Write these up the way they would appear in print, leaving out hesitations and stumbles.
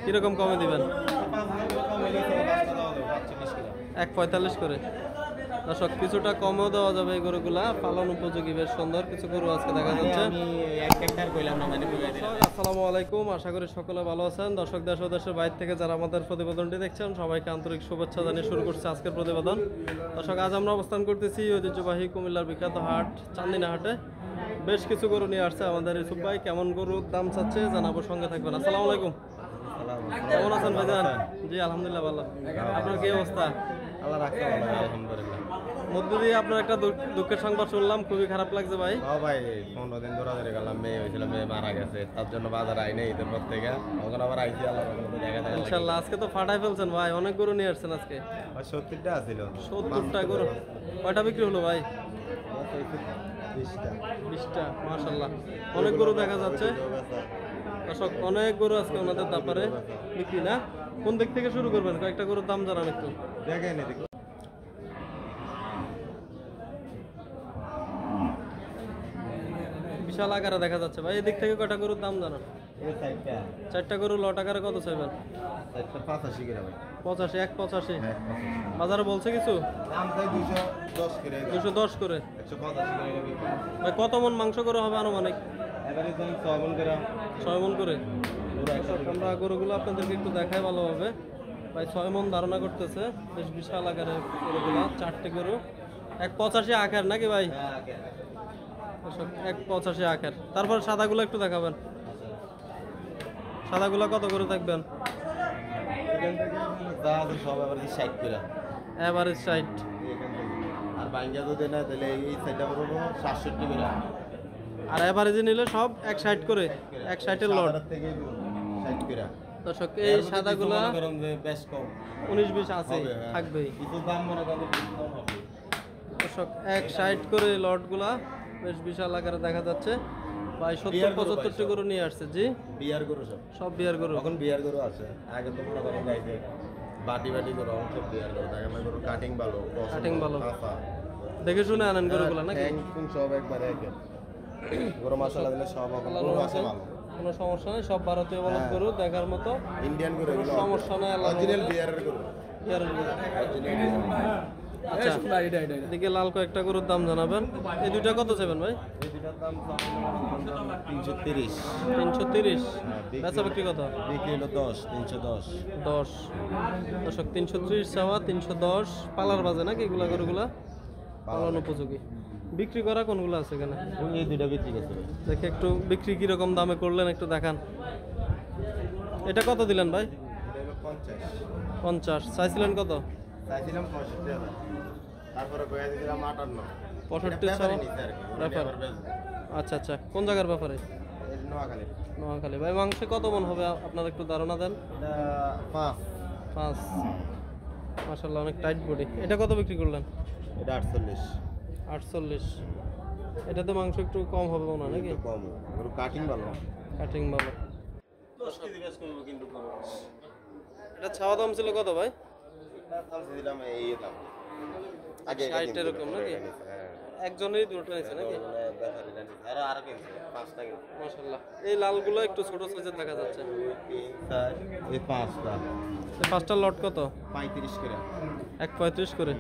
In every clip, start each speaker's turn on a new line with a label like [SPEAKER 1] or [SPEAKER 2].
[SPEAKER 1] কিরকম কমে দিবেন? 1.45 করে। দর্শক কিছুটা কমও দেওয়া যাবে এই গরুগুলা, পালন উপযোগী, বেশ সুন্দর কিছু গরু আজকে দেখা যাচ্ছে। আসসালামু আলাইকুম, আশা করি সকলে ভালো আছেন। দর্শক দেশ ও দেশের বাইরে থেকে যারা আমাদের প্রতিবেদনটি দেখছেন সবাইকে আন্তরিক শুভেচ্ছা জানিয়ে শুরু করছে আজকের প্রতিবেদন। দর্শক আজ আমরা অবস্থান করতেছি ঐতিহ্যবাহী কুমিল্লার বিখ্যাত হাট চান্দিনা হাটে। বেশ কিছু গরু নিয়ে আসছে আমাদের ইসুফ ভাই। কেমন গরুর দাম চাচ্ছে জানাবো, সঙ্গে থাকবেন। আসসালামু আলাইকুম, কেমন আছেন ভাইজান? জি আলহামদুলিল্লাহ ভালো। আপনার কি অবস্থা?
[SPEAKER 2] আল্লাহ রাখতে ভালো, আলহামদুলিল্লাহ।
[SPEAKER 1] মধ্য দিয়ে আপনার একটা দুঃখের সংবাদ শুনলাম, খুবই খারাপ লাগছে ভাই।
[SPEAKER 2] ভাই 15 দিন ধরে গেলাম, মেয়ে হয়েছিল, মেয়ে মারা গেছে, তার জন্য বাজার আইনে ঈদের পর থেকে এখন আবার আইসি। আল্লাহ দেখা যায়
[SPEAKER 1] ইনশাআল্লাহ। আজকে তো ফাটাই ফেলছেন ভাই, অনেক গরু নিয়ে আসছেন আজকে।
[SPEAKER 2] 70টা ছিল,
[SPEAKER 1] 70টা গরু। কয়টা বিক্রি হলো ভাই?
[SPEAKER 2] 20টা।
[SPEAKER 1] 20টা, মাশাআল্লাহ। অনেক গরু দেখা যাচ্ছে দর্শক, অনেক গরু আজকে ওনাদের ব্যাপারে বিক্রি না। কোন দিক থেকে শুরু করবেন? কয়েকটা গরুর দাম জানান একটু।
[SPEAKER 2] দেখেন
[SPEAKER 1] বিশাল আকারে দেখা যাচ্ছে ভাই। এদিক থেকে কয়টা গরুর দাম জানান? 4টা গরু লট আকারে কত চাইবেন?
[SPEAKER 2] 85 করে ভাই।
[SPEAKER 1] 85, 185 বাজারে বলছে কিছু?
[SPEAKER 2] দাম চাই 210 করে।
[SPEAKER 1] 210 করে।
[SPEAKER 2] 185 করে
[SPEAKER 1] ভাই কত মন মাংস গরু হবে আনুমানিক?
[SPEAKER 2] এবারে দাম 6 মণ করে।
[SPEAKER 1] 6 মন করে। আমরা গরুগুলো আপনাদেরকে একটু দেখাই ভালোভাবে। ভাই 6 মন ধারণা করতেছে, বেশ বিশাল আকারের গরুগুলা। 4টে গরু 185 আকার নাকি ভাই? 185 আকার। তারপর সাদাগুলো একটু দেখাবেন। সাদাগুলো কত করে থাকবেন?
[SPEAKER 2] সব এবার 60 করে।
[SPEAKER 1] এভারেজ 60।
[SPEAKER 2] আর বাইঙ্গা যদি না তাহলে এই সাইডটা পড়বো 67 করে।
[SPEAKER 1] আর এভারেজে নিলে সব 160 করে, 160 এর লট
[SPEAKER 2] থেকে 60 করে।
[SPEAKER 1] দর্শক এই সাদাগুলা
[SPEAKER 2] বেশ কম
[SPEAKER 1] 19-20 আছে, থাকবেই।
[SPEAKER 2] কিছু দাম মনে করেন
[SPEAKER 1] দর্শক 160 করে লটগুলা, বেশ বিশাল আকারে দেখা যাচ্ছে। ভাই 70-75টি গরু নিয়ে আসছে। জি
[SPEAKER 2] বিয়ার গরু
[SPEAKER 1] সব বিয়ার গরু।
[SPEAKER 2] এখন বিয়ার গরু আছে, আগে তো মনে করেন যাইতে বাটি গরু, এখন সব বিয়ার গরু। দেখেন না গরু কাটিং ভালো,
[SPEAKER 1] কাটিং ভালো, দেখে শুনে আনেন গরুগুলা নাকি?
[SPEAKER 2] সব একবারে একের গরু মাশাআল্লাহ দিলে সব গরু আছে ভালো,
[SPEAKER 1] কোনো সমস্যা নেই। সব ভারতীয় বলদ গরু দেখার মতো,
[SPEAKER 2] ইন্ডিয়ান গরু,
[SPEAKER 1] কোনো সমস্যা নেই।
[SPEAKER 2] অরিজিনাল বিয়ারের গরু,
[SPEAKER 1] বিয়ারের গরু। আচ্ছা এদিকে লাল কয়েকটা গরুর দাম জানাবেন। এই দুইটা কত চাইবেন ভাই?
[SPEAKER 2] এই দুটার দাম 330।
[SPEAKER 1] 330। বেচা বিক্রি কত?
[SPEAKER 2] বিক্রি হলো 10, 310।
[SPEAKER 1] 10 দর্শক 330 চাওয়া, 310 পালার বাজে নাকি এগুলা গরুগুলা? পালন উপযোগী। বিক্রি করা কোনগুলো আছে এখানে?
[SPEAKER 2] এই দুইটা বিক্রি করতে হবে।
[SPEAKER 1] দেখে একটু বিক্রি কিরকম দামে করলেন একটু দেখান। এটা কত দিলেন ভাই? 50 চাইছিলেন কত?
[SPEAKER 2] চাইছিলাম 65,000, তারপরে কইয়া দিলাম 58।
[SPEAKER 1] 65 আচ্ছা আচ্ছা। কোন জায়গার ব্যাপারে?
[SPEAKER 2] নোয়াখালী।
[SPEAKER 1] নোয়াখালী। ভাই মাংসে কত মন হবে আপনার একটু ধারণা দেন।
[SPEAKER 2] এটা 5
[SPEAKER 1] মাশাআল্লাহ, অনেক টাইট বডি। এটা কত বিক্রি করলেন?
[SPEAKER 2] এটা 48।
[SPEAKER 1] 48। এটাতে মাংস একটু কম হবে মনে হয় নাকি?
[SPEAKER 2] কম, গরু কাটিং ভালো,
[SPEAKER 1] কাটিং ভালো।
[SPEAKER 2] 10 কেজি বেশ কম কিন্তু গরু।
[SPEAKER 1] এটা ছাওয়া দাম ছিল কত ভাই?
[SPEAKER 2] এটা দাম দিলাম এই দাম আগে
[SPEAKER 1] 60 এরকম নাকি? একজনেরই দুটো নিছে নাকি?
[SPEAKER 2] আর কিনছে 5টা কিনছে
[SPEAKER 1] মাশাআল্লাহ। এই লালগুলো একটু ছোট সাইজের দেখা যাচ্ছে।
[SPEAKER 2] 3 4 এই 5টা।
[SPEAKER 1] এই 5টা লট কত?
[SPEAKER 2] 35 করে।
[SPEAKER 1] 1.35 করে।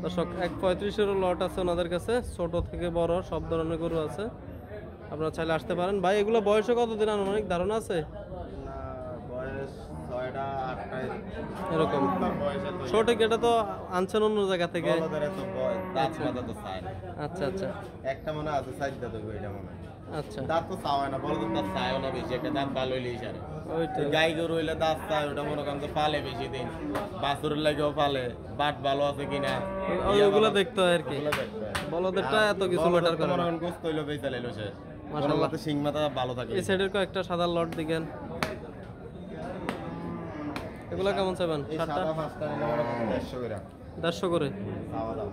[SPEAKER 1] দর্শক 1.35 এর লট আছে ওনাদের কাছে, ছোট থেকে বড় সব ধরনের গরু আছে, আপনারা চাইলে আসতে পারেন। ভাই এগুলো বয়সে কতদিন আনুমানিক ধারণা আছে?
[SPEAKER 2] না বয়স 6টা 8টা
[SPEAKER 1] এরকম। সঠিক এটা তো আনছেন অন্য জায়গা থেকে।
[SPEAKER 2] বলদের এত বয়স, দাঁত মাথা তো চায় না।
[SPEAKER 1] আচ্ছা আচ্ছা
[SPEAKER 2] একটা মনে আছে সাইডটা তো এটা মনে হয়।
[SPEAKER 1] আচ্ছা।
[SPEAKER 2] দাঁত তো চাওয়ায় না, বলদের দাঁত চায়ও না বেশি, একটা দাঁত ভালো হইলেই সারে।
[SPEAKER 1] ওইটা
[SPEAKER 2] গাই গরু হইলে দাঁত চায়, ওটা মনে করেন তো পালে বেশি দিন, বাছুরের লাগেও পালে, বাট ভালো আছে কিনা
[SPEAKER 1] ওগুলো দেখতে হয় আর কি।
[SPEAKER 2] ওগুলো দেখতে হয়।
[SPEAKER 1] বলদেরটা এত কিছু ম্যাটার করে
[SPEAKER 2] মনে
[SPEAKER 1] না।
[SPEAKER 2] করেন গোস্ত হইলো বেচা লাইলো শেষ।
[SPEAKER 1] মাশাআল্লাহ,
[SPEAKER 2] সিং মাথা ভালো থাকে।
[SPEAKER 1] এই সাইডের কয়েকটা সাদা লট দিবেন। এগুলা কেমন চাইবেন?
[SPEAKER 2] এই সাদা 5টা নিলে মনে করেন 150 করে।
[SPEAKER 1] 150 করে।
[SPEAKER 2] চাওয়া দাম।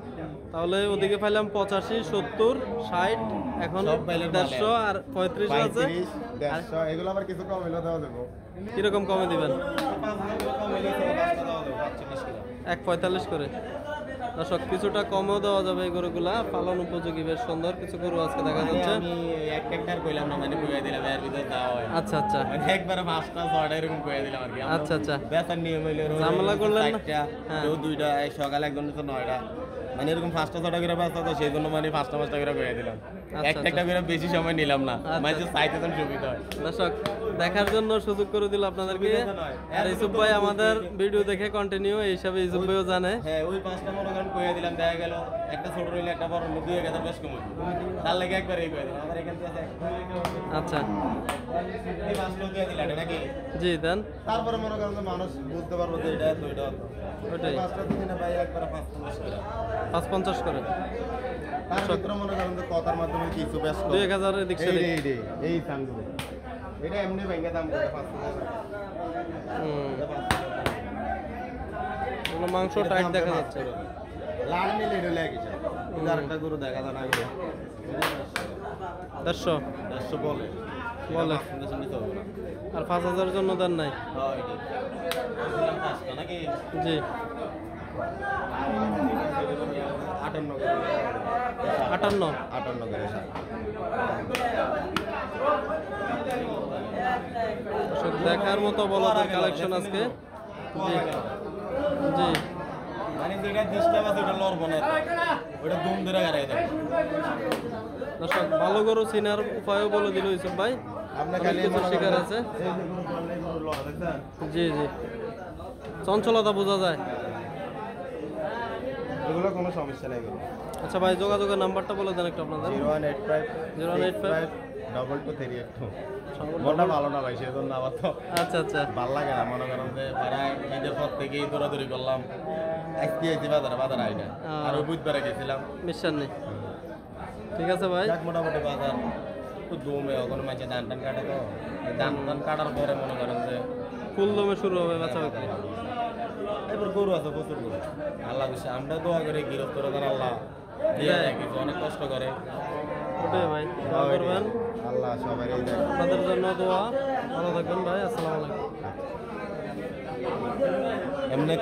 [SPEAKER 1] তাহলে ওদিকে পাইলাম 85, 70, 60, এখন
[SPEAKER 2] সব পাইলে
[SPEAKER 1] 150 আর 35 আছে।
[SPEAKER 2] 35, 150, এগুলো আবার কিছু কম হইলো দেওয়া দেবো।
[SPEAKER 1] কিরকম কমে দিবেন?
[SPEAKER 2] কম হইলে 5 টাকা দেওয়া দেবো, 45 করে।
[SPEAKER 1] 1.45 করে। দর্শক কিছুটা কমও দেওয়া যাবে এই গরুগুলা, পালন উপযোগী, বেশ সুন্দর কিছু গরু আজকে দেখা যাচ্ছে।
[SPEAKER 2] আমি এক একটার কইলাম না, মানে কইয়া দিলাম এর ভিতর দাও হয়
[SPEAKER 1] আচ্ছা আচ্ছা
[SPEAKER 2] মানে একবারে 5টা 6টা এরকম কইয়া দিলাম আর কি।
[SPEAKER 1] আচ্ছা আচ্ছা
[SPEAKER 2] বেচার নিয়ম হইলো
[SPEAKER 1] ঝামেলা করলেন না? হ্যাঁ।
[SPEAKER 2] কেউ 2টা, সকালে একজন তো 9টা, মানে এরকম 5টা 6টা করে বেচা, তো সেই জন্য মানে 5টা 5টা করে কইয়া দিলাম। একটা একটা করে বেশি সময় নিলাম না, মানে যে চাইতেছেন সুবিধা হয়।
[SPEAKER 1] দর্শক দেখার জন্য সুযোগ করে দিল আপনাদেরকে। আর ইউসুফ ভাই আমাদের ভিডিও দেখে কন্টিনিউ, এই হিসাবে ইউসুফ ভাইও জানে।
[SPEAKER 2] হ্যাঁ, ওই 5টা মনে করেন কইয়া দিলাম, দেখা গেল একটা ছোট রইলে একটা বড় রইলে 2000 বেশ কম হইলো। তার লাগে একবার এই কইয়া দিলাম, আবার এখান থেকে
[SPEAKER 1] আচ্ছা
[SPEAKER 2] এই 5টা দিয়ে দিলাম নাকি।
[SPEAKER 1] জি দেন।
[SPEAKER 2] তারপরে মনে করেন যে মানুষ বুঝতে পারবো যে এটা তো এটা
[SPEAKER 1] ওটাই
[SPEAKER 2] 5টা দিন না ভাই, একবার 550 করে
[SPEAKER 1] 550 করে
[SPEAKER 2] তার ভিতরে মনে করেন যে কথার মাধ্যমে কিছু বেশ
[SPEAKER 1] 2000 এর দিক সেদিক।
[SPEAKER 2] এই সানগুলো এটা এমনি ভেঙে দাম করে 500
[SPEAKER 1] এগুলো মাংস টাইট দেখা যাচ্ছে।
[SPEAKER 2] লাল মিলে এটা লাগে কি আরেকটা গরু দেখা যায় না,
[SPEAKER 1] 150
[SPEAKER 2] 150 বলে
[SPEAKER 1] বলে। আর 5000 জন্য দেন নাই?
[SPEAKER 2] হ্যাঁ এটা 5টা নাকি।
[SPEAKER 1] জি
[SPEAKER 2] 58
[SPEAKER 1] 58
[SPEAKER 2] করে
[SPEAKER 1] দর্শক দেখার মতো বলদের কালেকশন আজকে। জি জি
[SPEAKER 2] মানে যেটা ডিস্টার্ব আছে ওটা লড়বো না, ওটা দুম ধরে গাড়াই দেবো।
[SPEAKER 1] দর্শক ভালো গরু চিনার উপায়ও বলে দিল ইউসুফ ভাই।
[SPEAKER 2] আপনার
[SPEAKER 1] অনেক কিছু শিকার আছে। জি জি চঞ্চলতা বোঝা যায়।
[SPEAKER 2] এগুলো কোনো সমস্যা নেই।
[SPEAKER 1] আচ্ছা ভাই যোগাযোগের নাম্বারটা বলে দেন একটু আপনাদের।
[SPEAKER 2] 0185
[SPEAKER 1] 085
[SPEAKER 2] 222382। মনটা ভালো না ভাই, সেজন্য আবার তো
[SPEAKER 1] আচ্ছা আচ্ছা
[SPEAKER 2] ভালো লাগে না। মনে করেন যে প্রায় ঈদের পর থেকেই দৌড়াদৌড়ি করলাম, আজকে এসেছি বাজারে আই না, আর ওই বুধবারে গেছিলাম।
[SPEAKER 1] মিশন নেই। ঠিক আছে ভাই,
[SPEAKER 2] যাক মোটামুটি বাজার একটু দমে, ওখানে মাঝে ধান টান কাটে, তো ধান টান কাটার পরে মনে করেন যে
[SPEAKER 1] ফুল দমে শুরু হবে বেচা বিক্রি।
[SPEAKER 2] এবার গরু আছে প্রচুর গরু, আল্লাহ বিষয় আমরা দোয়া করি গৃহস্থরা যেন আল্লাহ দিয়ে দেয় কিছু, অনেক কষ্ট করে।
[SPEAKER 1] ওটাই ভাই, দোয়া করবেন।
[SPEAKER 2] আল্লাহ সবাই
[SPEAKER 1] আপনাদের জন্য দোয়া। ভালো থাকবেন ভাই, আসসালামু আলাইকুম।
[SPEAKER 2] এমনি